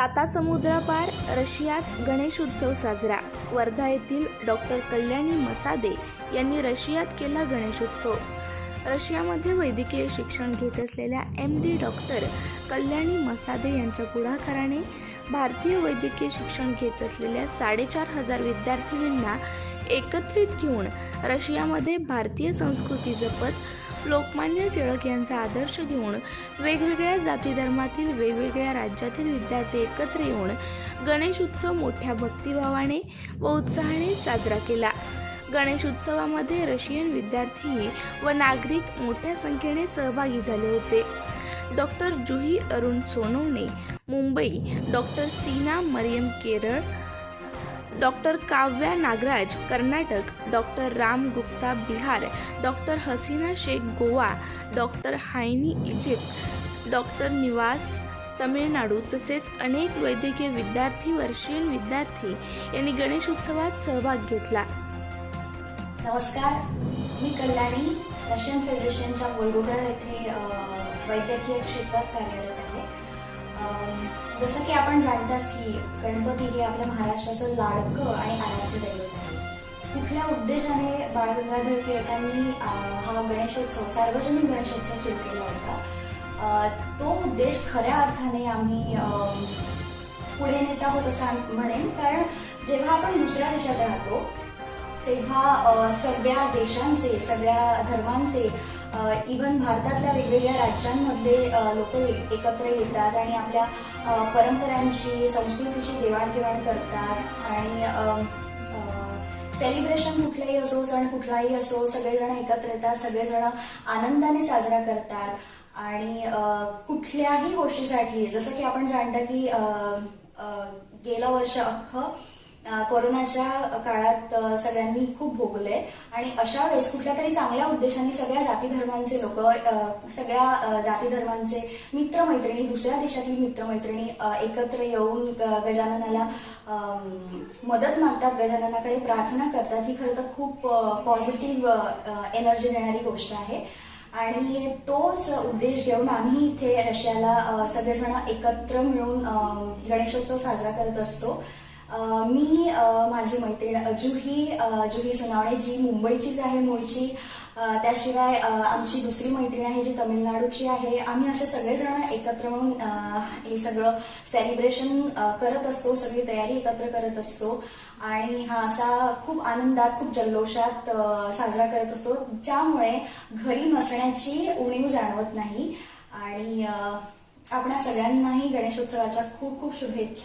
साता समुद्रापार रशियात गणेशोत्सव साजरा। वर्धा येथील डॉक्टर कल्याणी मसादे यांनी रशियात केला गणेशोत्सव। रशियामध्ये वैद्यकीय शिक्षण घेत असलेल्या MD डॉक्टर कल्याणी मसादे यांच्या पुढाकाराने भारतीय वैद्यकीय शिक्षण घेत असलेल्या 4,500 विद्यार्थिनींना एकत्रित घेऊन रशियामध्ये भारतीय संस्कृती जपत लोकमान्य टिळक यांचा आदर्श घेऊन वेगवेगळ्या जाती धर्मातील वेगवेगळ्या राज्यातील विद्यार्थी एकत्र येऊन गणेश उत्सव मोठ्या भक्तिभावाने व उत्साहाने साजरा केला। गणेश उत्सवामध्ये रशियन विद्यार्थी व नागरिक मोठ्या संख्येने सहभागी झाले होते। Doctor Juhi Arun Sonawane Mumbai, doctor Seena Mariam Kerala, doctor Kavya Nagaraj Karnataka, doctor Ram Gupta Bihar, doctor Haseena Shaikh Goa, doctor Haini Egypt, doctor Nivas Tamil Nadu तसेच अनेक वैद्यकीय विद्यार्थी व रशियन विद्यार्थी यांनी गणेश उत्सवात सहभाग घेतला। नमस्कार, मी कल्याणी रशियन फेडरेशनच्या वोल्गोग्राड येथे वैद्यकीय क्षेत्रात कार्यरत आहे। जसं की आपण जाणताच की गणपती हे आपल्या महाराष्ट्राचं लाडकं आणि आराध्य दैवत आहे। कुठल्या उद्देशाने बाळ गंगाधर टिळकांनी हा गणेशोत्सव सार्वजनिक गणेशोत्सव सुरू केला होता, तो उद्देश खऱ्या अर्थाने आम्ही पुढे नेत आहोत असं म्हणेन। कारण जेव्हा आपण दुसऱ्या देशात राहतो तेव्हा सगळ्या देशांचे, सगळ्या धर्मांचे, इव्हन भारतातल्या वेगवेगळ्या राज्यांमधले लोक एकत्र येतात आणि आपल्या परंपरांची, संस्कृतीची देवाणघेवाण करतात आणि सेलिब्रेशन कुठलेही असो, सण कुठलाही असो, सगळेजण एकत्र येतात, सगळेजण आनंदाने साजरा करतात। आणि कुठल्याही गोष्टीसाठी, जसं की आपण जाणता की गेलं वर्ष अख्खं कोरोनाच्या काळात सगळ्यांनी खूप भोगले आणि अशा वेळेस कुठल्या तरी चांगल्या उद्देशाने सगळ्या जाती धर्मांचे लोक, सगळ्या जाती धर्मांचे मित्रमैत्रिणी, दुसऱ्या देशातील मित्रमैत्रिणी एकत्र येऊन गजाननाला मदत मागतात, गजाननाकडे प्रार्थना करतात। ही खरं तर खूप पॉझिटिव्ह एनर्जी देणारी गोष्ट आहे आणि तोच उद्देश घेऊन आम्ही इथे रशियाला सगळेजण एकत्र मिळून गणेशोत्सव साजरा करत असतो। मी माझी मैत्रीण जुही सोनावणे जी मुंबईचीच आहे मूळची, त्याशिवाय आमची दुसरी मैत्रीण आहे जी तमिळनाडूची आहे। आम्ही असे सगळेजण एकत्र मिळून हे सगळं सेलिब्रेशन करत असतो, सगळी तयारी एकत्र करत असतो आणि हा असा खूप आनंदात, खूप जल्लोषात साजरा करत असतो, ज्यामुळे घरी नसण्याची उणीव जाणवत नाही। आणि आपणा सगळ्यांनाही गणेशोत्सवाच्या खूप खूप शुभेच्छा।